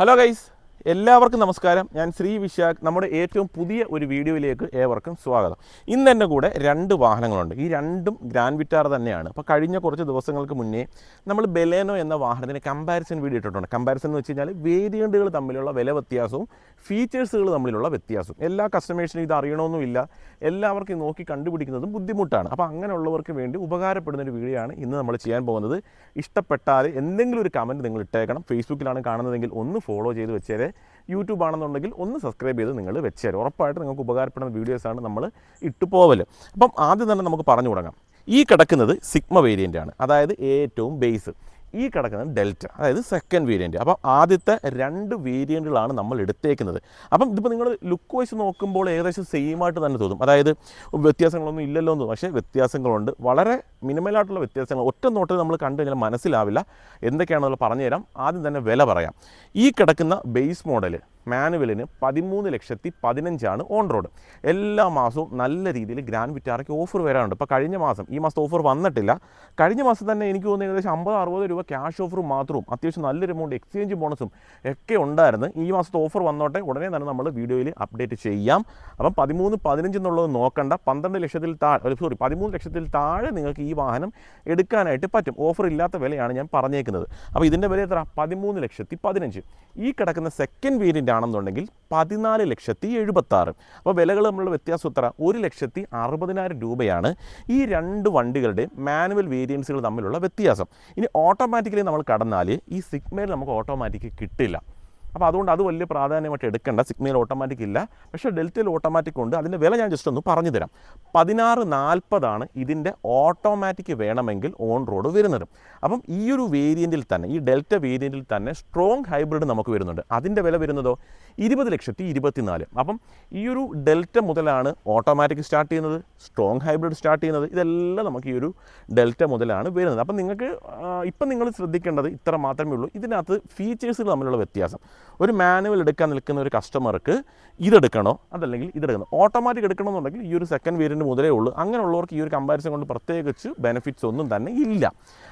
Hello guys, എല്ലാവർക്കും നമസ്കാരം. ഞാൻ ശ്രീ വിശാഖ്. നമ്മുടെ ഏറ്റവും പുതിയ ഒരു വീഡിയോയിലേക്ക് ഏവർക്കും സ്വാഗതം. ഇന്ന് എൻ്റെ കൂടെ രണ്ട് വാഹനങ്ങളുണ്ട്. ഈ രണ്ടും ഗ്രാൻഡ് വിറ്റാർ തന്നെയാണ്. അപ്പോൾ കഴിഞ്ഞ കുറച്ച് ദിവസങ്ങൾക്ക് മുന്നേ നമ്മൾ ബെലേനോ എന്ന വാഹനത്തിന് കമ്പാരിസൺ വീഡിയോ ഇട്ടിട്ടുണ്ട്. കമ്പാരിസൺ എന്ന് വെച്ച് കഴിഞ്ഞാൽ വേരിയൻറ്റുകൾ തമ്മിലുള്ള വില വ്യത്യാസവും ഫീച്ചേഴ്സുകൾ തമ്മിലുള്ള വ്യത്യാസവും. എല്ലാ കസ്റ്റമേഴ്സിനും ഇത് അറിയണമെന്നുമില്ല, എല്ലാവർക്കും നോക്കി കണ്ടുപിടിക്കുന്നതും ബുദ്ധിമുട്ടാണ്. അപ്പോൾ അങ്ങനെയുള്ളവർക്ക് വേണ്ടി ഉപകാരപ്പെടുന്ന ഒരു വീഡിയോ ആണ് ഇന്ന് നമ്മൾ ചെയ്യാൻ പോകുന്നത്. ഇഷ്ടപ്പെട്ടാൽ എന്തെങ്കിലും ഒരു കമൻറ്റ് നിങ്ങൾ ഇട്ടേക്കണം. ഫേസ്ബുക്കിലാണ് കാണുന്നതെങ്കിൽ ഒന്ന് ഫോളോ ചെയ്ത് വെച്ചേരെ, യൂട്യൂബ് ആണെന്നുണ്ടെങ്കിൽ ഒന്ന് സബ്സ്ക്രൈബ് ചെയ്ത് നിങ്ങൾ വെച്ചേരും. ഉറപ്പായിട്ട് നിങ്ങൾക്ക് ഉപകാരപ്പെടുന്ന വീഡിയോസാണ് നമ്മൾ ഇട്ടുപോവൽ. അപ്പം ആദ്യം തന്നെ നമുക്ക് പറഞ്ഞു തുടങ്ങാം. ഈ കിടക്കുന്നത് സിഗ്മ വേരിയൻ്റാണ്, അതായത് ഏറ്റവും ബേസ്. ഈ കിടക്കുന്നത് ഡെൽറ്റ, അതായത് സെക്കൻഡ് വേരിയൻറ്റ്. അപ്പം ആദ്യത്തെ രണ്ട് വേരിയൻറ്റുകളാണ് നമ്മൾ എടുത്തേക്കുന്നത്. അപ്പം ഇതിപ്പോൾ നിങ്ങൾ ലുക്ക് വൈസ് നോക്കുമ്പോൾ ഏകദേശം സെയിമായിട്ട് തന്നെ തോന്നും, അതായത് വ്യത്യാസങ്ങളൊന്നും ഇല്ലല്ലോ എന്ന് തോന്നും. പക്ഷേ വ്യത്യാസങ്ങളുണ്ട്, വളരെ മിനിമലായിട്ടുള്ള വ്യത്യാസങ്ങൾ. ഒറ്റ നോട്ടിൽ നമ്മൾ കണ്ടു കഴിഞ്ഞാൽ മനസ്സിലാവില്ല. എന്തൊക്കെയാണെന്നുള്ള പറഞ്ഞുതരാം. ആദ്യം തന്നെ വില പറയാം. ഈ കിടക്കുന്ന ബേസ് മോഡൽ മാനുവലിന് 13,15,000 ഓൺ റോഡ്. എല്ലാ മാസവും നല്ല രീതിയിൽ ഗ്രാൻഡ് വിറ്റാറയ്ക്ക് ഓഫർ വരാറുണ്ട്. ഇപ്പോൾ കഴിഞ്ഞ മാസം, ഈ മാസത്തെ ഓഫർ വന്നിട്ടില്ല, കഴിഞ്ഞ മാസം തന്നെ എനിക്ക് തോന്നുന്നു ഏകദേശം 50-60 രൂപ ക്യാഷ് ഓഫറും മാത്രവും അത്യാവശ്യം നല്ലൊരു എമൗണ്ട് എക്സ്ചേഞ്ച് ബോണസും ഒക്കെ ഉണ്ടായിരുന്നു. ഈ മാസത്തെ ഓഫർ വന്നോട്ടെ, ഉടനെ തന്നെ നമ്മൾ വീഡിയോയിൽ അപ്ഡേറ്റ് ചെയ്യാം. അപ്പം 13-15 എന്നുള്ളത് നോക്കണ്ട. 13 ലക്ഷത്തിൽ താഴെ നിങ്ങൾക്ക് ഈ വാഹനം എടുക്കാനായിട്ട് പറ്റും. ഓഫർ ഇല്ലാത്ത വിലയാണ് ഞാൻ പറഞ്ഞേക്കുന്നത്. അപ്പോൾ ഇതിൻ്റെ വില എത്ര? 13,15,000. ഈ കിടക്കുന്ന സെക്കൻഡ് വേരിയൻ്റ് ആണെന്നുണ്ടെങ്കിൽ 14,70,000. അപ്പോൾ വിലകൾ തമ്മിലുള്ള വ്യത്യാസം എത്ര? 1,60,000 രൂപയാണ് ഈ രണ്ട് വണ്ടികളുടെ മാനുവൽ വേരിയൻസുകൾ തമ്മിലുള്ള വ്യത്യാസം. ഇനി ഓട്ടോമാറ്റിക്കലി നമ്മൾ കടന്നാൽ ഈ സിഗ്മയിൽ നമുക്ക് ഓട്ടോമാറ്റിക് കിട്ടില്ല. അപ്പോൾ അതുകൊണ്ട് അത് വലിയ പ്രാധാന്യമായിട്ട് എടുക്കേണ്ട. സിഗ്മയിൽ ഓട്ടോമാറ്റിക് ഇല്ല, പക്ഷേ ഡെൽറ്റയിൽ ഓട്ടോമാറ്റിക് ഉണ്ട്. അതിൻ്റെ വില ഞാൻ ജസ്റ്റ് ഒന്ന് പറഞ്ഞു തരാം. 16,40 ഇതിൻ്റെ ഓട്ടോമാറ്റിക് വേണമെങ്കിൽ ഓൺ റോഡ് വരുന്നത്. അപ്പം ഈ ഒരു വേരിയൻറ്റിൽ തന്നെ, ഈ ഡെൽറ്റ വേരിയൻറ്റിൽ തന്നെ സ്ട്രോങ് ഹൈബ്രിഡ് നമുക്ക് വരുന്നുണ്ട്. അതിൻ്റെ വില വരുന്നതോ 20,24,000. അപ്പം ഈ ഒരു ഡെൽറ്റ മുതലാണ് ഓട്ടോമാറ്റിക് സ്റ്റാർട്ട് ചെയ്യുന്നത്, സ്ട്രോങ് ഹൈബ്രിഡ് സ്റ്റാർട്ട് ചെയ്യുന്നത്. ഇതെല്ലാം നമുക്ക് ഈ ഒരു ഡെൽറ്റ മുതലാണ് വരുന്നത്. അപ്പം നിങ്ങൾക്ക് ഇപ്പം നിങ്ങൾ ശ്രദ്ധിക്കേണ്ടത് ഇത്ര മാത്രമേ ഉള്ളൂ. ഇതിനകത്ത് ഫീച്ചേഴ്സുകൾ തമ്മിലുള്ള വ്യത്യാസം. ഒരു മാനുവൽ എടുക്കാൻ നിൽക്കുന്ന ഒരു കസ്റ്റമർക്ക് ഇതെടുക്കണോ അതല്ലെങ്കിൽ ഇതെടുക്കണോ, ഓട്ടോമാറ്റിക് എടുക്കണമെന്നുണ്ടെങ്കിൽ ഈ ഒരു സെക്കൻഡ് വേരിയൻറ്റ് മുതലേ ഉള്ളൂ. അങ്ങനെയുള്ളവർക്ക് ഈ ഒരു കമ്പാരിസൺ കൊണ്ട് പ്രത്യേകിച്ച് ബെനിഫിറ്റ്സ് ഒന്നും തന്നെ ഇല്ല.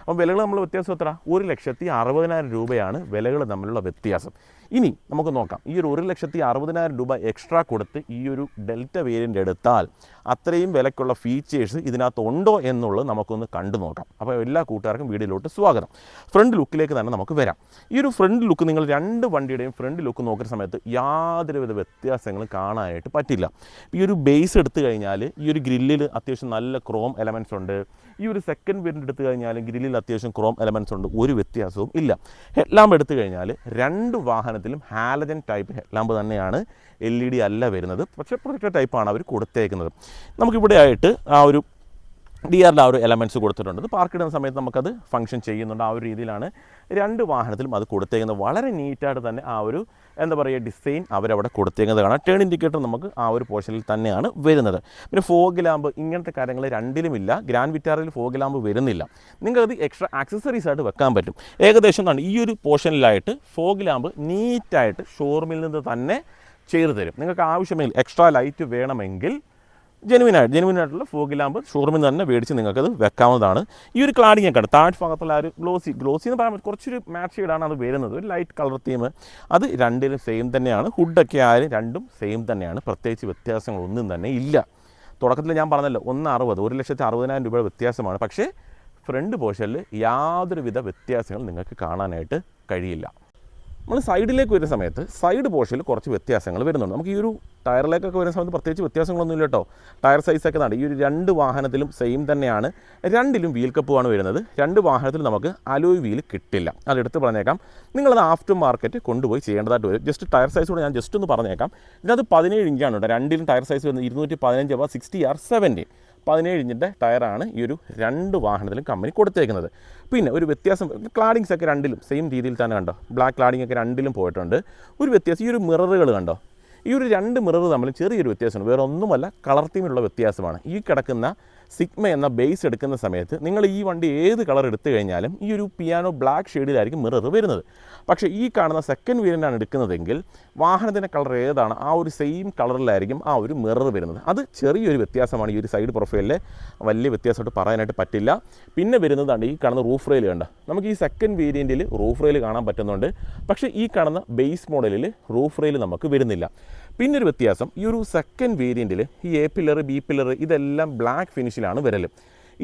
അപ്പം വിലകൾ തമ്മിലുള്ള വ്യത്യാസം എത്ര? 1,60,000 രൂപയാണ് വിലകൾ തമ്മിലുള്ള വ്യത്യാസം. ഇനി നമുക്ക് നോക്കാം, ഈ ഒരു 1,60,000 രൂപ എക്സ്ട്രാ കൊടുത്ത് ഈ ഒരു ഡെൽറ്റ വേരിയൻ്റ് എടുത്താൽ അത്രയും വിലക്കുള്ള ഫീച്ചേഴ്സ് ഇതിനകത്ത് ഉണ്ടോ എന്നുള്ളത് നമുക്കൊന്ന് കണ്ടു നോക്കാം. അപ്പോൾ എല്ലാ കൂട്ടുകാർക്കും വീഡിയോയിലോട്ട് സ്വാഗതം. ഫ്രണ്ട് ലുക്കിലേക്ക് തന്നെ നമുക്ക് വരാം. ഈ ഒരു ഫ്രണ്ട് ലുക്ക്, നിങ്ങൾ രണ്ട് വണ്ടിയുടെയും ഫ്രണ്ട് ലുക്ക് നോക്കുന്ന സമയത്ത് യാതൊരുവിധ വ്യത്യാസങ്ങളും കാണാനായിട്ട് പറ്റില്ല. ഈ ഒരു ബേസ് എടുത്തു കഴിഞ്ഞാൽ ഈ ഒരു ഗ്രില്ലിൽ അത്യാവശ്യം നല്ല ക്രോം എലമെൻറ്റ്സ് ഉണ്ട്. ഈ ഒരു സെക്കൻഡ് വേരിയൻ്റ് എടുത്തു കഴിഞ്ഞാൽ ഗ്രില്ലിൽ അത്യാവശ്യം ക്രോം എലമെൻറ്റ്സ് ഉണ്ട്, ഒരു വ്യത്യാസവും ഇല്ല. ഹെഡ് ലാമ്പ് എടുത്തു കഴിഞ്ഞാൽ രണ്ട് വാഹനത്തിലും ഹാലജൻ ടൈപ്പ് ഹെഡ് ലാമ്പ് തന്നെയാണ്, LED അല്ല വരുന്നത്. പക്ഷേ പ്രൊജക്ടർ ടൈപ്പാണ് അവർ കൊടുത്തേക്കുന്നത്. നമുക്കിവിടെ ആയിട്ട് ആ ഒരു DRL ആ ഒരു എലമെൻറ്റ്സ് കൊടുത്തിട്ടുണ്ട്. പാർക്ക് ഇടുന്ന സമയത്ത് നമുക്കത് ഫംഗ്ഷൻ ചെയ്യുന്നുണ്ട്. ആ ഒരു രീതിയിലാണ് രണ്ട് വാഹനത്തിലും അത് കൊടുത്തേക്കുന്നത്. വളരെ നീറ്റായിട്ട് തന്നെ ആ ഒരു എന്താ പറയുക ഡിസൈൻ അവരവിടെ കൊടുത്തേക്കുന്നത് കാണാം. ടേൺ ഇൻഡിക്കേറ്റർ നമുക്ക് ആ ഒരു പോർഷനിൽ തന്നെയാണ് വരുന്നത്. പിന്നെ ഫോഗ് ലാമ്പ്, ഇങ്ങനത്തെ കാര്യങ്ങൾ രണ്ടിലുമില്ല. ഗ്രാൻഡ് വിറ്റാറിൽ ഫോഗ് ലാമ്പ് വരുന്നില്ല. നിങ്ങൾക്കത് എക്സ്ട്രാ ആക്സസറീസ് ആയിട്ട് വെക്കാൻ പറ്റും. ഏകദേശം ഈ ഒരു പോർഷനിലായിട്ട് ഫോഗ് ലാമ്പ് നീറ്റായിട്ട് ഷോറൂമിൽ നിന്ന് തന്നെ ചെയ്തു തരും. നിങ്ങൾക്ക് ആവശ്യമെങ്കിൽ എക്സ്ട്രാ ലൈറ്റ് വേണമെങ്കിൽ ജെനുവിനായിട്ടുള്ള ഫോഗ് ലാമ്പ് ഷോറൂമിൽ തന്നെ മേടിച്ച് നിങ്ങൾക്കത് വെക്കാവുന്നതാണ്. ഈ ഒരു ക്ലാഡിങ് ഒക്കെ ഉണ്ട്. താഴ് ഭാഗത്തുള്ള ആ ഒരു ഗ്ലോസി എന്ന് പറയുമ്പോൾ കുറച്ചൊരു മാറ്റ് ഷെയ്ഡാണ് അത് വരുന്നത്, ഒരു ലൈറ്റ് കളർ തീം. അത് രണ്ടിലും സെയിം തന്നെയാണ്. ഹുഡൊക്കെ ആയാലും രണ്ടും സെയിം തന്നെയാണ്, പ്രത്യേകിച്ച് വ്യത്യാസങ്ങളൊന്നും തന്നെ ഇല്ല. തുടക്കത്തിൽ ഞാൻ പറഞ്ഞല്ലോ 1,60,000 രൂപയുടെ വ്യത്യാസമാണ്. പക്ഷേ ഫ്രണ്ട് പോർഷനിൽ യാതൊരുവിധ വ്യത്യാസങ്ങൾ നിങ്ങൾക്ക് കാണാനായിട്ട് കഴിയില്ല. നമ്മൾ സൈഡിലേക്ക് വരുന്ന സമയത്ത് സൈഡ് പോർഷനിൽ കുറച്ച് വ്യത്യാസങ്ങൾ വരുന്നുണ്ട്. നമുക്ക് ഈ ഒരു ടയറിലേക്കൊക്കെ വരുന്ന സമയത്ത് പ്രത്യേകിച്ച് വ്യത്യാസങ്ങളൊന്നും ഇല്ല കേട്ടോ. ടയർ സൈസൊക്കെ ഈ ഒരു രണ്ട് വാഹനത്തിലും സെയിം തന്നെയാണ്. രണ്ടിലും വീൽ കപ്പുമാണ് വരുന്നത്. രണ്ട് വാഹനത്തിലും നമുക്ക് അലോയ് വീൽ കിട്ടില്ല. അതെടുത്ത് പറഞ്ഞേക്കാം. നിങ്ങളത് ആഫ്റ്റർ മാർക്കറ്റ് കൊണ്ടുപോയി ചെയ്യേണ്ടതായിട്ട് വരും. ജസ്റ്റ് ടയർ സൈസ് കൂടെ ഞാൻ ജസ്റ്റ് ഒന്ന് പറഞ്ഞേക്കാം. ഇതിനകത്ത് 17 ഇഞ്ചാണ് കേട്ടോ. രണ്ടിലും ടയർ സൈസ് വരുന്നത് 215 60R70. 17 ഇഞ്ചിൻ്റെ ടയറാണ് ഈ ഒരു രണ്ട് വാഹനത്തിലും കമ്പനി കൊടുത്തേക്കുന്നത്. പിന്നെ ഒരു വ്യത്യാസം, ക്ലാഡിങ്സ് ഒക്കെ രണ്ടിലും സെയിം രീതിയിൽ തന്നെ കണ്ടോ. ബ്ലാക്ക് ക്ലാഡിങ് ഒക്കെ രണ്ടിലും പോയിട്ടുണ്ട്. ഒരു വ്യത്യാസം, ഈ ഒരു മിററുകൾ കണ്ടോ, ഈ ഒരു രണ്ട് മിറർ തമ്മിൽ ചെറിയൊരു വ്യത്യാസമാണ്. വേറെ ഒന്നുമല്ല, കളർ തീമിലുള്ള വ്യത്യാസമാണ്. ഈ കിടക്കുന്ന സിഗ്മ എന്ന ബേസ് എടുക്കുന്ന സമയത്ത് നിങ്ങൾ ഈ വണ്ടി ഏത് കളർ എടുത്തു കഴിഞ്ഞാലും ഈ ഒരു പിയാനോ ബ്ലാക്ക് ഷെയ്ഡിലായിരിക്കും മിറർ വരുന്നത്. പക്ഷേ ഈ കാണുന്ന സെക്കൻഡ് വേരിയൻ്റാണ് എടുക്കുന്നതെങ്കിൽ വാഹനത്തിൻ്റെ കളർ ഏതാണ് ആ ഒരു സെയിം കളറിലായിരിക്കും ആ ഒരു മിറർ വരുന്നത്. അത് ചെറിയൊരു വ്യത്യാസമാണ്. ഈ ഒരു സൈഡ് പ്രൊഫൈലിൽ വലിയ വ്യത്യാസമായിട്ട് പറയാനായിട്ട് പറ്റില്ല. പിന്നെ വരുന്നതാണ് ഈ കാണുന്ന റൂഫ് റെയിൽ. കണ്ട നമുക്ക് ഈ സെക്കൻഡ് വേരിയൻറ്റിൽ റൂഫ് റെയിൽ കാണാൻ പറ്റുന്നുണ്ട്. പക്ഷേ ഈ കാണുന്ന ബേസ് മോഡലിൽ റൂഫ് റെയിൽ നമുക്ക് വരുന്നില്ല. പിന്നൊരു വ്യത്യാസം, ഈ ഒരു സെക്കൻഡ് വേരിയൻറ്റിൽ ഈ എ പില്ലർ ബി പില്ലർ ഇതെല്ലാം ബ്ലാക്ക് ഫിനിഷിലാണ് വരൽ.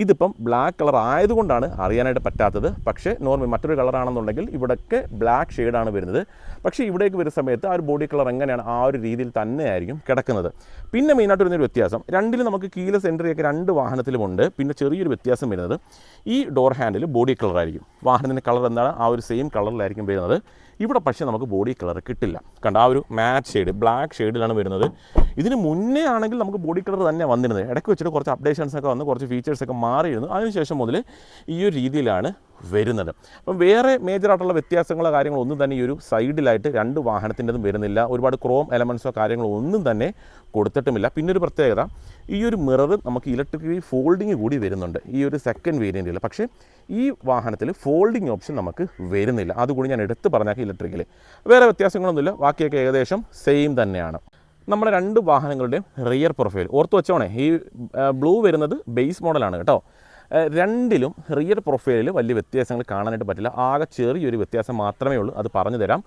ഇതിപ്പം ബ്ലാക്ക് കളർ ആയതുകൊണ്ടാണ് അറിയാനായിട്ട് പറ്റാത്തത്. പക്ഷേ നോർമൽ മറ്റൊരു കളറാണെന്നുണ്ടെങ്കിൽ ഇവിടെയൊക്കെ ബ്ലാക്ക് ഷെയ്ഡാണ് വരുന്നത്. പക്ഷേ ഇവിടേക്ക് വരുന്ന സമയത്ത് ആ ഒരു ബോഡി കളർ എങ്ങനെയാണ് ആ ഒരു രീതിയിൽ തന്നെയായിരിക്കും കിടക്കുന്നത്. പിന്നെ മെയിനായിട്ട് വരുന്നൊരു വ്യത്യാസം, രണ്ടിലും നമുക്ക് കീലെസ് എൻട്രിയൊക്കെ രണ്ട് വാഹനത്തിലുമുണ്ട്. പിന്നെ ചെറിയൊരു വ്യത്യാസം വരുന്നത് ഈ ഡോർ ഹാൻഡിൽ ബോഡി കളറായിരിക്കും. വാഹനത്തിൻ്റെ കളർ എന്താണ് ആ ഒരു സെയിം കളറിലായിരിക്കും വരുന്നത്. ഇവിടെ പക്ഷേ നമുക്ക് ബോഡി കളർ കിട്ടില്ല. കണ്ട ആ ഒരു മാറ്റ് ഷെയ്ഡ് ബ്ലാക്ക് ഷെയ്ഡിലാണ് വരുന്നത്. ഇതിന് മുന്നേ ആണെങ്കിൽ നമുക്ക് ബോഡി കളർ തന്നെ വന്നിരുന്നത്. ഇടയ്ക്ക് വെച്ചിട്ട് കുറച്ച് അപ്ഡേഷൻസൊക്കെ വന്ന് കുറച്ച് ഫീച്ചേഴ്സൊക്കെ മാറിയിരുന്നു. അതിനുശേഷം മുതൽ ഈ ഒരു രീതിയിലാണ് വരുന്നത്. അപ്പം വേറെ മേജറായിട്ടുള്ള വ്യത്യാസങ്ങളോ കാര്യങ്ങളോ ഒന്നും തന്നെ ഈ ഒരു സൈഡിലായിട്ട് രണ്ട് വാഹനത്തിൻ്റെതും വരുന്നില്ല. ഒരുപാട് ക്രോം എലമെൻസോ കാര്യങ്ങളോ ഒന്നും തന്നെ കൊടുത്തിട്ടുമില്ല. പിന്നൊരു പ്രത്യേകത, ഈ ഒരു മിറർ നമുക്ക് ഇലക്ട്രിക്കലി ഫോൾഡിങ് കൂടി വരുന്നുണ്ട് ഈ ഒരു സെക്കൻഡ് വേരിയൻറ്റിൽ. പക്ഷേ ഈ വാഹനത്തിൽ ഫോൾഡിങ് ഓപ്ഷൻ നമുക്ക് വരുന്നില്ല. അതുകൂടി ഞാൻ എടുത്ത് പറഞ്ഞാൽ ഇലക്ട്രിക്കൽ വേറെ വ്യത്യാസങ്ങളൊന്നുമില്ല. ബാക്കിയൊക്കെ ഏകദേശം സെയിം തന്നെയാണ്. നമ്മുടെ രണ്ട് വാഹനങ്ങളുടെയും റിയർ പ്രൊഫൈൽ ഓർത്ത് വെച്ചോണേ. ഈ ബ്ലൂ വരുന്നത് ബേസ് മോഡലാണ് കേട്ടോ. രണ്ടിലും റിയർ പ്രൊഫൈലിൽ വലിയ വ്യത്യാസങ്ങൾ കാണാനായിട്ട് പറ്റില്ല. ആകെ ചെറിയൊരു വ്യത്യാസം മാത്രമേ ഉള്ളൂ. അത് പറഞ്ഞു തരാം.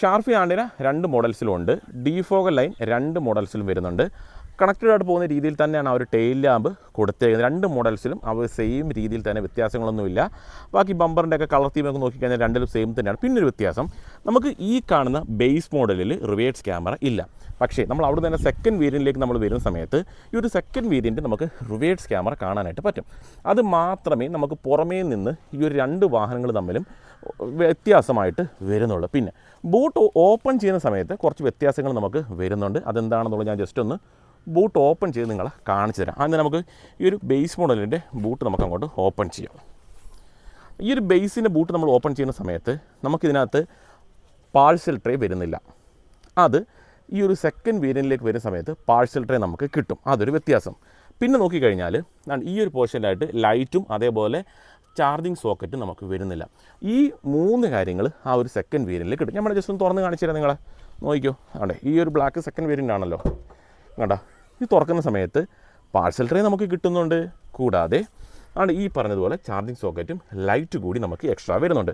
ഷാർഫി ആൻറ്റിന രണ്ട് മോഡൽസിലുണ്ട്. ഡീഫോഗൽ ലൈൻ രണ്ട് മോഡൽസിലും വരുന്നുണ്ട്. കണക്റ്റഡ് ആയിട്ട് പോകുന്ന രീതിയിൽ തന്നെയാണ് ആ ഒരു ടെയിൽ ലാമ്പ് കൊടുത്തേക്കുന്നത്. രണ്ട് മോഡൽസിലും അവർ സെയിം രീതിയിൽ തന്നെ വ്യത്യാസങ്ങളൊന്നുമില്ല. ബാക്കി ബമ്പറിൻ്റെ ഒക്കെ കളർ തീമൊക്കെ നോക്കിക്കഴിഞ്ഞാൽ രണ്ടിലും സെയിം തന്നെയാണ്. പിന്നൊരു വ്യത്യാസം, നമുക്ക് ഈ കാണുന്ന ബേസ് മോഡലിൽ റിവേഴ്സ് ക്യാമറ ഇല്ല. പക്ഷേ നമ്മൾ അവിടെ തന്നെ സെക്കൻഡ് വേരിയൻറ്റിലേക്ക് നമ്മൾ വരുന്ന സമയത്ത് ഈ ഒരു സെക്കൻഡ് വേരിയൻറ്റ് നമുക്ക് റിവേഴ്സ് ക്യാമറ കാണാനായിട്ട് പറ്റും. അത് മാത്രമേ നമുക്ക് പുറമേ നിന്ന് ഈ ഒരു രണ്ട് വാഹനങ്ങൾ തമ്മിലും വ്യത്യാസമായിട്ട് വരുന്നുള്ളൂ. പിന്നെ ബൂട്ട് ഓപ്പൺ ചെയ്യുന്ന സമയത്ത് കുറച്ച് വ്യത്യാസങ്ങൾ നമുക്ക് വരുന്നുണ്ട്. അതെന്താണെന്നുള്ളത് ഞാൻ ജസ്റ്റ് ഒന്ന് ബൂട്ട് ഓപ്പൺ ചെയ്ത് നിങ്ങളെ കാണിച്ചു തരാം. അതിന് നമുക്ക് ഈ ഒരു ബേസ് മോഡലിൻ്റെ ബൂട്ട് നമുക്ക് അങ്ങോട്ട് ഓപ്പൺ ചെയ്യാം. ഈ ഒരു ബേസിൻ്റെ ബൂട്ട് നമ്മൾ ഓപ്പൺ ചെയ്യുന്ന സമയത്ത് നമുക്കിതിനകത്ത് പാഴ്സൽ ട്രേ വരുന്നില്ല. അത് ഈ ഒരു സെക്കൻഡ് വേരിയൻറ്റിലേക്ക് വരുന്ന സമയത്ത് പാഴ്സൽ ട്രേ നമുക്ക് കിട്ടും. അതൊരു വ്യത്യാസം. പിന്നെ നോക്കിക്കഴിഞ്ഞാൽ ഈ ഒരു പോർഷനിലായിട്ട് ലൈറ്റും അതേപോലെ ചാർജിങ് സോക്കറ്റും നമുക്ക് വരുന്നില്ല. ഈ മൂന്ന് കാര്യങ്ങൾ ആ ഒരു സെക്കൻഡ് വേരിയൻറ്റിൽ കിട്ടും. നമ്മൾ ജസ്റ്റ് ഒന്ന് തുറന്ന് കാണിച്ചു തരാം നിങ്ങളെ. നോക്കിക്കോ, ആണ്ടേ ഈ ഒരു ബ്ലാക്ക് സെക്കൻഡ് വേരിയൻ്റ് ആണല്ലോ. കണ്ടോ, ഇത് തുറക്കുന്ന സമയത്ത് പാഴ്സൽ ട്രേ നമുക്ക് കിട്ടുന്നുണ്ട്. കൂടാതെ ആണ് ഈ പറഞ്ഞതുപോലെ ചാർജിങ് സോക്കറ്റും ലൈറ്റ് കൂടി നമുക്ക് എക്സ്ട്രാ വരുന്നുണ്ട്.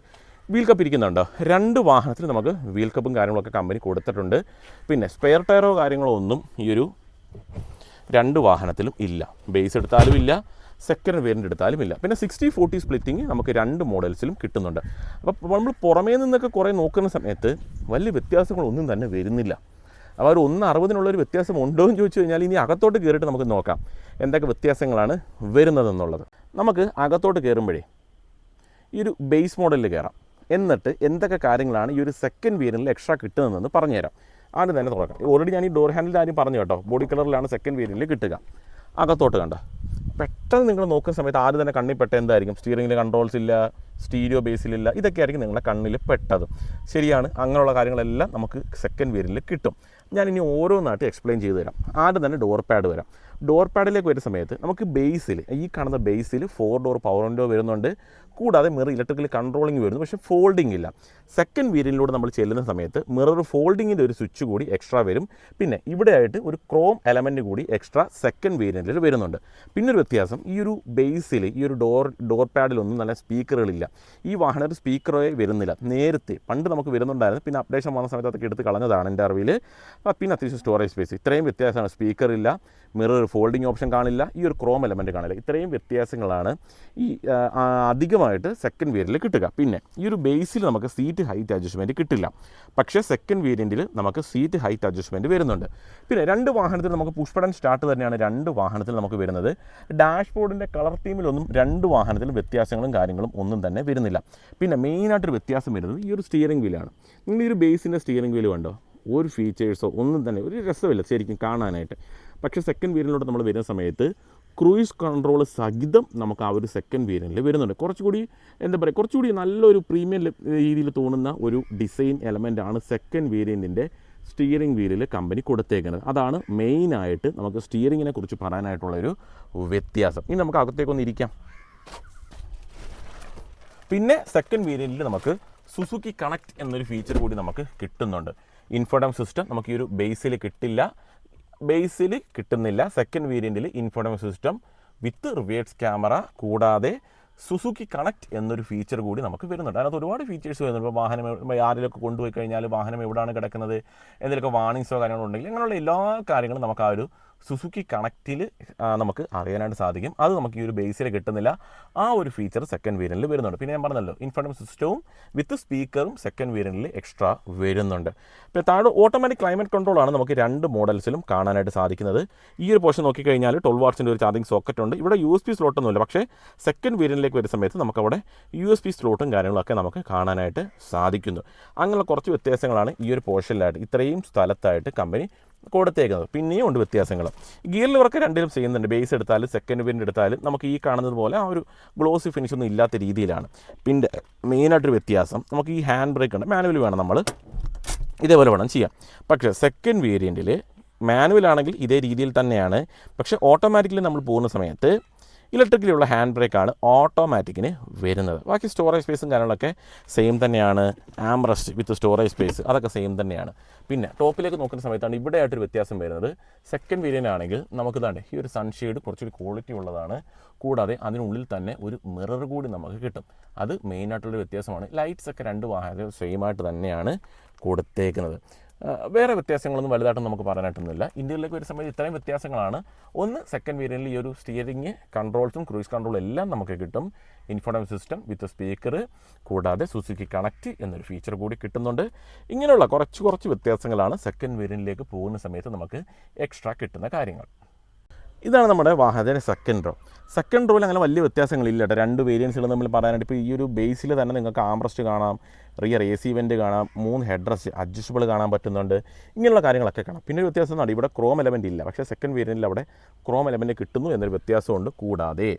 വീൽ കപ്പ് ഇരിക്കുന്നുണ്ടോ? രണ്ട് വാഹനത്തിൽ നമുക്ക് വീൽ കപ്പും കാര്യങ്ങളൊക്കെ കമ്പനി കൊടുത്തിട്ടുണ്ട്. പിന്നെ സ്പെയർ ടയറോ കാര്യങ്ങളോ ഒന്നും ഈ ഒരു രണ്ട് വാഹനത്തിലും ഇല്ല. ബേസ് എടുത്താലും ഇല്ല, സെക്കൻഡ് വേരിയൻ്റ് എടുത്താലും ഇല്ല. പിന്നെ 60-40 സ്പ്ലിറ്റിങ് നമുക്ക് രണ്ട് മോഡൽസിലും കിട്ടുന്നുണ്ട്. അപ്പോൾ നമ്മൾ പുറമേ നിന്നൊക്കെ കുറേ നോക്കുന്ന സമയത്ത് വലിയ വ്യത്യാസങ്ങളൊന്നും തന്നെ വരുന്നില്ല. അപ്പോൾ ഒരു 1.60 വ്യത്യാസം ഉണ്ടോ എന്ന് ചോദിച്ചു കഴിഞ്ഞാൽ ഇനി അകത്തോട്ട് കയറിയിട്ട് നമുക്ക് നോക്കാം എന്തൊക്കെ വ്യത്യാസങ്ങളാണ് വരുന്നതെന്നുള്ളത്. നമുക്ക് അകത്തോട്ട് കയറുമ്പോഴേ ഈ ഒരു ബേസ് മോഡലിൽ കയറാം. എന്നിട്ട് എന്തൊക്കെ കാര്യങ്ങളാണ് ഈ ഒരു സെക്കൻഡ് വേരിയൻറ്റിൽ എക്സ്ട്രാ കിട്ടുന്നതെന്ന് പറഞ്ഞുതരാം. ആദ്യം തന്നെ തുറക്കാം. ഓൾറെഡി ഞാൻ ഈ ഡോർ ഹാൻഡിൽ ആദ്യം പറഞ്ഞു കേട്ടോ, ബോഡി കളറിലാണ് സെക്കൻഡ് വേരിയൻറ്റിൽ കിട്ടുക. അകത്തോട്ട് കണ്ട പെട്ടെന്ന് നിങ്ങൾ നോക്കുന്ന സമയത്ത് ആദ്യം തന്നെ കണ്ണിൽ പെട്ട എന്തായിരിക്കും? സ്റ്റിയറിംഗിൽ കൺട്രോൾസ് ഇല്ല, സ്റ്റീരിയോ ബേസിലില്ല. ഇതൊക്കെ ആയിരിക്കും നിങ്ങളുടെ കണ്ണിൽ പെട്ടത്. ശരിയാണ്, അങ്ങനെയുള്ള കാര്യങ്ങളെല്ലാം നമുക്ക് സെക്കൻഡ് വേരിയൻറ്റിൽ കിട്ടും. ഞാനിനി ഓരോന്നായിട്ട് എക്സ്പ്ലെയിൻ ചെയ്തു തരാം. ആദ്യം തന്നെ ഡോർ പാഡ് വരാം. ഡോർ പാഡിലേക്ക് വരുന്ന സമയത്ത് നമുക്ക് ബേസിൽ ഈ കാണുന്ന ബേസിൽ 4 ഡോർ പവർ വിൻഡോ വരുന്നുണ്ട്. കൂടാതെ മിറർ ഇലക്ട്രിക്കൽ കൺട്രോളിങ് വരുന്നു. പക്ഷേ ഫോൾഡിംഗ് ഇല്ല. സെക്കൻഡ് വേരിയൻറ്റിലൂടെ നമ്മൾ ചെല്ലുന്ന സമയത്ത് മിറർ ഫോൾഡിങ്ങിൻ്റെ ഒരു സ്വിച്ച് കൂടി എക്സ്ട്രാ വരും. പിന്നെ ഇവിടെയായിട്ട് ഒരു ക്രോം എലമെൻറ്റ് കൂടി എക്സ്ട്രാ സെക്കൻഡ് വേരിയൻറ്റിൽ വരുന്നുണ്ട്. പിന്നൊരു വ്യത്യാസം, ഈ ഒരു ബേസിൽ ഈ ഒരു ഡോർ പാഡിലൊന്നും നല്ല സ്പീക്കറുകളില്ല. ഈ വാഹനത്തിൽ സ്പീക്കറേ വരുന്നില്ല. നേരത്തെ പണ്ട് നമുക്ക് വരുന്നുണ്ടായിരുന്നു. പിന്നെ അപ്ഡേഷൻ വന്ന സമയത്ത് അതൊക്കെ എടുത്ത് കളഞ്ഞതാണ് എൻ്റെ അറിവിൽ. പിന്നെ അത്യാവശ്യം സ്റ്റോറേജ് സ്പേസ് ഇത്രയും വ്യത്യാസമാണ്. സ്പീക്കറില്ല, മിറർ ഫോൾഡിംഗ് ഓപ്ഷൻ കാണില്ല, ഈ ഒരു ക്രോം എലമെൻറ്റ് കാണില്ല. ഇത്രയും വ്യത്യാസങ്ങളാണ് ഈ അധികമായിട്ട് സെക്കൻഡ് വേരിയൻറ്റിൽ കിട്ടുക. പിന്നെ ഈ ഒരു ബേസിൽ നമുക്ക് സീറ്റ് ഹൈറ്റ് അഡ്ജസ്റ്റ്മെൻറ്റ് കിട്ടില്ല. പക്ഷേ സെക്കൻഡ് വേരിയൻറ്റിൽ നമുക്ക് സീറ്റ് ഹൈറ്റ് അഡ്ജസ്റ്റ്മെൻറ്റ് വരുന്നുണ്ട്. പിന്നെ രണ്ട് വാഹനത്തിൽ നമുക്ക് പുഷ് ബട്ടൺ സ്റ്റാർട്ട് തന്നെയാണ് രണ്ട് വാഹനത്തിൽ നമുക്ക് വരുന്നത്. ഡാഷ്ബോർഡിൻ്റെ കളർ തീമിലൊന്നും രണ്ട് വാഹനത്തിലും വ്യത്യാസങ്ങളും കാര്യങ്ങളും ഒന്നും തന്നെ വരുന്നില്ല. പിന്നെ മെയിനായിട്ടൊരു വ്യത്യാസം വരുന്നത് ഈ ഒരു സ്റ്റിയറിംഗ് വീലാണ്. നിങ്ങൾ ഈ ഒരു ബേസിൻ്റെ സ്റ്റിയറിംഗ് വീല് കണ്ടോ? ഒരു ഫീച്ചേഴ്സോ ഒന്നും തന്നെ ഒരു രസമില്ല ശരിക്കും കാണാനായിട്ട്. പക്ഷേ സെക്കൻഡ് വേരിയൻറ്റിലോട്ട് നമ്മൾ വരുന്ന സമയത്ത് ക്രൂയിസ് കൺട്രോൾ സഹിതം നമുക്ക് ആ ഒരു സെക്കൻഡ് വേരിയൻറ്റിൽ വരുന്നുണ്ട്. കുറച്ചുകൂടി എന്താ പറയുക, കുറച്ചുകൂടി നല്ലൊരു പ്രീമിയം രീതിയിൽ തോന്നുന്ന ഒരു ഡിസൈൻ എലമെൻ്റാണ് സെക്കൻഡ് വേരിയൻറ്റിൻ്റെ സ്റ്റിയറിംഗ് വീലിൽ കമ്പനി കൊടുത്തേക്കുന്നത്. അതാണ് മെയിനായിട്ട് നമുക്ക് സ്റ്റിയറിങ്ങിനെ കുറിച്ച് പറയാനായിട്ടുള്ളൊരു വ്യത്യാസം. ഇനി നമുക്ക് അകത്തേക്കൊന്ന് ഇരിക്കാം. പിന്നെ സെക്കൻഡ് വേരിയൻറ്റിൽ നമുക്ക് സുസുക്കി കണക്റ്റ് എന്നൊരു ഫീച്ചർ കൂടി നമുക്ക് കിട്ടുന്നുണ്ട്. ഇൻഫോടൈൻമെൻറ്റ് സിസ്റ്റം നമുക്ക് ഈ ഒരു ബേസിൽ കിട്ടുന്നില്ല. സെക്കൻഡ് വേരിയൻറ്റിൽ infotainment system with reverse camera കൂടാതെ സുസുക്കി കണക്റ്റ് എന്നൊരു ഫീച്ചർ കൂടി നമുക്ക് വരുന്നുണ്ട്. അതിനകത്ത് ഒരുപാട് ഫീച്ചേഴ്സ് വരുന്നുണ്ട്. ഇപ്പോൾ വാഹനം ആരിലൊക്കെ കൊണ്ടുപോയി കഴിഞ്ഞാൽ വാഹനം എവിടെയാണ് കിടക്കുന്നത്, എന്തെങ്കിലുമൊക്കെ വാർണിങ്സോ കാര്യങ്ങളോ ഉണ്ടെങ്കിൽ അങ്ങനെയുള്ള എല്ലാ കാര്യങ്ങളും നമുക്ക് ആ ഒരു സുസുക്കി കണക്റ്റിൽ നമുക്ക് അറിയാനായിട്ട് സാധിക്കും. അത് നമുക്ക് ഈ ഒരു ബേസിൽ കിട്ടുന്നില്ല. ആ ഒരു ഫീച്ചർ സെക്കൻഡ് വേരിയൻറ്റിൽ വരുന്നുണ്ട്. പിന്നെ ഞാൻ പറഞ്ഞല്ലോ ഇൻഫോർമേഷൻ സിസ്റ്റവും വിത്ത് സ്പീക്കറും സെക്കൻഡ് വേരിയൻറ്റിൽ എക്സ്ട്രാ വരുന്നുണ്ട്. പിന്നെ താഴെ ഓട്ടോമാറ്റിക് ക്ലൈമറ്റ് കൺട്രോളാണ് നമുക്ക് രണ്ട് മോഡൽസിലും കാണാനായിട്ട് സാധിക്കുന്നത്. ഈ ഒരു പോർഷൻ നോക്കിക്കഴിഞ്ഞാൽ 12 വാട്ട്സിൻ്റെ ഒരു ചാർജിങ് സോക്കറ്റ് ഉണ്ട്. ഇവിടെ USB സ്ലോട്ടൊന്നുമില്ല. പക്ഷേ സെക്കൻഡ് വേരിയൻറ്റിലേക്ക് വരുന്ന സമയത്ത് നമുക്കവിടെ USB സ്ലോട്ടും കാര്യങ്ങളൊക്കെ നമുക്ക് കാണാനായിട്ട് സാധിക്കുന്നു. അങ്ങനെയുള്ള കുറച്ച് വ്യത്യാസങ്ങളാണ് ഈ ഒരു പോർഷനിലായിട്ട് ഇത്രയും സ്ഥലത്തായിട്ട് കമ്പനി കൊടുത്തേക്കുന്നത്. പിന്നെയും ഉണ്ട് വ്യത്യാസങ്ങൾ. ഗിയർ ലിവറൊക്കെ രണ്ടിലും ചെയ്യുന്നുണ്ട്. ബേസ് എടുത്താലും സെക്കൻഡ് വേരിയൻ്റ് എടുത്താലും നമുക്ക് ഈ കാണുന്നത് പോലെ ആ ഒരു ഗ്ലോസി ഫിനിഷ് ഒന്നും ഇല്ലാത്ത രീതിയിലാണ്. പിന്നെ മെയിനായിട്ടൊരു വ്യത്യാസം, നമുക്ക് ഈ ഹാൻഡ് ബ്രേക്ക് ഉണ്ട്, മാനുവൽ വേണം നമ്മൾ ഇതേപോലെ വേണം ചെയ്യാം. പക്ഷേ സെക്കൻഡ് വേരിയൻറ്റിൽ മാനുവൽ ആണെങ്കിൽ ഇതേ രീതിയിൽ തന്നെയാണ്. പക്ഷേ ഓട്ടോമാറ്റിക്കലി നമ്മൾ പോകുന്ന സമയത്ത് ഇലക്ട്രിക്കലിയുള്ള ഹാൻഡ് ബ്രേക്കാണ് ഓട്ടോമാറ്റിക്കിന് വരുന്നത്. ബാക്കി സ്റ്റോറേജ് സ്പേസും കാര്യങ്ങളൊക്കെ സെയിം തന്നെയാണ്. ആംറസ്റ്റ് വിത്ത് സ്റ്റോറേജ് സ്പേസ് അതൊക്കെ സെയിം തന്നെയാണ്. പിന്നെ ടോപ്പിലേക്ക് നോക്കുന്ന സമയത്താണ് ഇവിടെയായിട്ടൊരു വ്യത്യാസം വരുന്നത്. സെക്കൻഡ് വേരിയൻ്റ് ആണെങ്കിൽ നമുക്ക് തന്നെ ഈ ഒരു സൺഷെയ്ഡ് കുറച്ചൊരു ക്വാളിറ്റി ഉള്ളതാണ്. കൂടാതെ അതിനുള്ളിൽ തന്നെ ഒരു മിറർ കൂടി നമുക്ക് കിട്ടും. അത് മെയിനായിട്ടുള്ളൊരു വ്യത്യാസമാണ്. ലൈറ്റ്സ് ഒക്കെ രണ്ട് വാഹനത്തിൽ സെയിം ആയിട്ട് തന്നെയാണ് കൊടുത്തേക്കുന്നത്. വേറെ വ്യത്യാസങ്ങളൊന്നും വലുതായിട്ടും നമുക്ക് പറയാനായിട്ടൊന്നുമില്ല. ഇന്ത്യയിലേക്ക് വരുന്ന സമയത്ത് ഇത്രയും വ്യത്യാസങ്ങളാണ്. ഒന്ന്, സെക്കൻഡ് വേരിയൻറ്റിൽ ഈ ഒരു സ്റ്റിയറിംഗ് കൺട്രോൾസും ക്രൂയിസ് കൺട്രോളും എല്ലാം നമുക്ക് കിട്ടും. ഇൻഫോർമേഷൻ സിസ്റ്റം വിത്ത് സ്പീക്കർ കൂടാതെ സുസുക്കി കണക്റ്റ് എന്നൊരു ഫീച്ചർ കൂടി കിട്ടുന്നുണ്ട്. ഇങ്ങനെയുള്ള കുറച്ച് വ്യത്യാസങ്ങളാണ് സെക്കൻഡ് വേരിയൻറ്റിലേക്ക് പോകുന്ന സമയത്ത് നമുക്ക് എക്സ്ട്രാ കിട്ടുന്ന കാര്യങ്ങൾ. ഇതാണ് നമ്മുടെ വാഹനത്തിൻ്റെ സെക്കൻഡ് റോയിൽ അങ്ങനെ വലിയ വ്യത്യാസങ്ങളില്ല കേട്ടോ. രണ്ട് വേരിയൻസുകൾ തമ്മിൽ പറയാനായിട്ട് ഇപ്പോൾ ഈ ഒരു ബേസിൽ തന്നെ നിങ്ങൾക്ക് ആംറസ്റ്റ് കാണാം, റിയർ AC വെൻ്റ് കാണാം, 3 ഹെഡ് റെസ്റ്റ് അഡ്ജസ്റ്റബിൾ കാണാൻ പറ്റുന്നുണ്ട്. ഇങ്ങനെയുള്ള കാര്യങ്ങളൊക്കെ കാണാം. പിന്നെ ഒരു വ്യത്യാസം എന്നാണ് ഇവിടെ ക്രോം എലമെൻ്റ് ഇല്ല. പക്ഷേ സെക്കൻഡ് വേരിയൻറ്റിൽ അവിടെ ക്രോം എലമെൻ്റ് കിട്ടുന്നു എന്നൊരു വ്യത്യാസമുണ്ട്. കൂടാതെ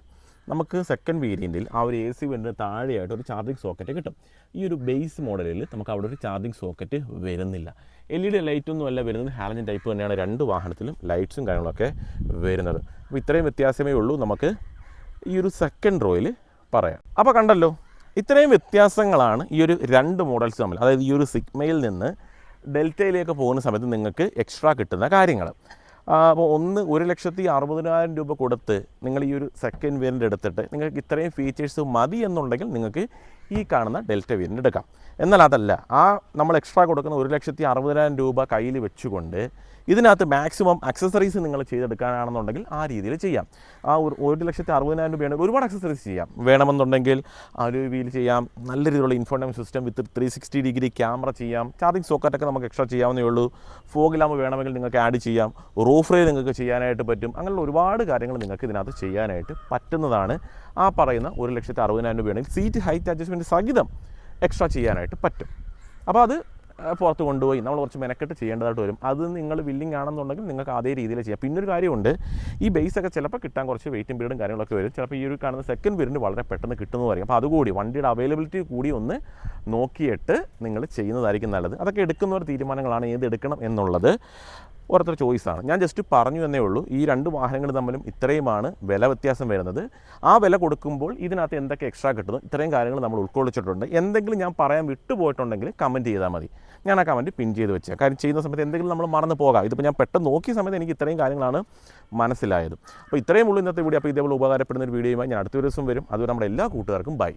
നമുക്ക് സെക്കൻഡ് വേരിയൻറ്റിൽ ആ ഒരു AC വെൻ്റിന് താഴെയായിട്ട് ഒരു ചാർജിങ് സോക്കറ്റ് കിട്ടും. ഈ ഒരു ബേസ് മോഡലിൽ നമുക്ക് അവിടെ ഒരു ചാർജിങ് സോക്കറ്റ് വരുന്നില്ല. LED ലൈറ്റൊന്നും അല്ല വരുന്നത്, ഹാലജൻ ടൈപ്പ് തന്നെയാണ് രണ്ട് വാഹനത്തിലും ലൈറ്റ്സും കാര്യങ്ങളൊക്കെ വരുന്നത്. അപ്പോൾ ഇത്രയും വ്യത്യാസമേ ഉള്ളൂ നമുക്ക് ഈ ഒരു സെക്കൻഡ് റോയിൽ പറയാം. അപ്പോൾ കണ്ടല്ലോ, ഇത്രയും വ്യത്യാസങ്ങളാണ് ഈ ഒരു രണ്ട് മോഡൽസ് തമ്മിൽ. അതായത് ഈ ഒരു സിഗ്മയിൽ നിന്ന് ഡെൽറ്റയിലേക്ക് പോകുന്ന സമയത്ത് നിങ്ങൾക്ക് എക്സ്ട്രാ കിട്ടുന്ന കാര്യങ്ങൾ. അപ്പോൾ 1,60,000 രൂപ കൊടുത്ത് നിങ്ങൾ ഈ ഒരു സെക്കൻഡ് വേരിയൻ്റ് എടുത്തിട്ട് നിങ്ങൾക്ക് ഇത്രയും ഫീച്ചേഴ്സ് മതി എന്നുണ്ടെങ്കിൽ നിങ്ങൾക്ക് ഈ കാണുന്ന ഡെൽറ്റ വേരിയൻ്റ് എടുക്കാം. എന്നാൽ അതല്ല, നമ്മൾ എക്സ്ട്രാ കൊടുക്കുന്ന 1,60,000 രൂപ കയ്യിൽ വെച്ചുകൊണ്ട് ഇതിനകത്ത് മാക്സിമം അക്സസറീസ് നിങ്ങൾ ചെയ്തെടുക്കാനാണെന്നുണ്ടെങ്കിൽ ആ രീതിയിൽ ചെയ്യാം. ആ 1,60,000 രൂപയാണെങ്കിൽ ഒരുപാട് അക്സസറീസ് ചെയ്യാം. വേണമെന്നുണ്ടെങ്കിൽ അലോയ് വീൽ ചെയ്യാം, നല്ല രീതിയിലുള്ള ഇൻഫോർമേഷൻ സിസ്റ്റം വിത്ത് 360 ഡിഗ്രി ക്യാമറ ചെയ്യാം, ചാർജിങ് സോക്കറ്റൊക്കെ നമുക്ക് എക്സ്ട്രാ ചെയ്യാവുന്നേ ഉള്ളൂ. ഫോഗ് ലാമ്പ് വേണമെങ്കിൽ നിങ്ങൾക്ക് ആഡ് ചെയ്യാം, റൂഫ് റേ നിങ്ങൾക്ക് ചെയ്യാനായിട്ട് പറ്റും. അങ്ങനെയുള്ള ഒരുപാട് കാര്യങ്ങൾ നിങ്ങൾക്ക് ഇതിനകത്ത് ചെയ്യാനായിട്ട് പറ്റുന്നതാണ്. ആ പറയുന്ന 1,60,000 രൂപയാണെങ്കിൽ സീറ്റ് ഹൈറ്റ് അഡ്ജസ്റ്റ്മെൻറ്റ് സഹിതം എക്സ്ട്രാ ചെയ്യാനായിട്ട് പറ്റും. അപ്പോൾ അത് പുറത്ത് കൊണ്ടുപോയി നമ്മൾ കുറച്ച് മെനക്കെട്ട് ചെയ്യേണ്ടതായിട്ട് വരും. അത് നിങ്ങൾ വില്ലിങ് ആണെന്നുണ്ടെങ്കിൽ നിങ്ങൾക്ക് അതേ രീതിയിൽ ചെയ്യാം. പിന്നൊരു കാര്യമുണ്ട്, ഈ ബേസൊക്കെ ചിലപ്പോൾ കിട്ടാൻ കുറച്ച് വെയിറ്റിംഗ് പീരീഡും കാര്യങ്ങളൊക്കെ വരും. ചിലപ്പോൾ ഈ ഒരു കാണുന്ന സെക്കൻഡ് വേരിയൻറ്റ് വളരെ പെട്ടെന്ന് കിട്ടുന്നതായിരിക്കും. അപ്പോൾ അതുകൂടി വണ്ടിയുടെ അവൈലബിലിറ്റി കൂടി ഒന്ന് നോക്കിയിട്ട് നിങ്ങൾ ചെയ്യുന്നതായിരിക്കും നല്ലത്. അതൊക്കെ എടുക്കുന്ന തീരുമാനങ്ങളാണ് ഏത് എടുക്കണം എന്നുള്ളത്. ഓരോരുത്തർ ചോയ്സാണ്. ഞാൻ ജസ്റ്റ് പറഞ്ഞു എന്നേ ഉള്ളൂ. ഈ രണ്ട് വാഹനങ്ങൾ തമ്മിലും ഇത്രയുമാണ് വില വ്യത്യാസം വരുന്നത്. ആ വില കൊടുക്കുമ്പോൾ ഇതിനകത്ത് എന്തൊക്കെ എക്സ്ട്രാ കിട്ടുന്നു, ഇത്രയും കാര്യങ്ങൾ നമ്മൾ ഉൾക്കൊള്ളിച്ചിട്ടുണ്ട്. എന്തെങ്കിലും ഞാൻ പറയാൻ വിട്ടുപോയിട്ടുണ്ടെങ്കിൽ കമൻറ്റ് ചെയ്താൽ മതി. ഞാൻ ആ കമൻറ്റ് പിൻ ചെയ്ത് വെച്ചാൽ, കാര്യം ചെയ്യുന്ന സമയത്ത് എന്തെങ്കിലും നമ്മൾ മറന്നു പോകാം. ഇതിപ്പോൾ ഞാൻ പെട്ടെന്ന് നോക്കിയ സമയത്ത് എനിക്ക് ഇത്രയും കാര്യങ്ങളാണ് മനസ്സിലായത്. അപ്പോൾ ഇത്രയും ഉള്ളൂ ഇന്നത്തെ വീഡിയോ. അപ്പോൾ ഇതേപോലെ ഉപകാരപ്പെടുന്ന ഒരു വീഡിയോയുമായി ഞാൻ അടുത്ത ദിവസം വരും. അതുവരെ നമ്മുടെ എല്ലാ കൂട്ടുകാർക്കും ബൈ.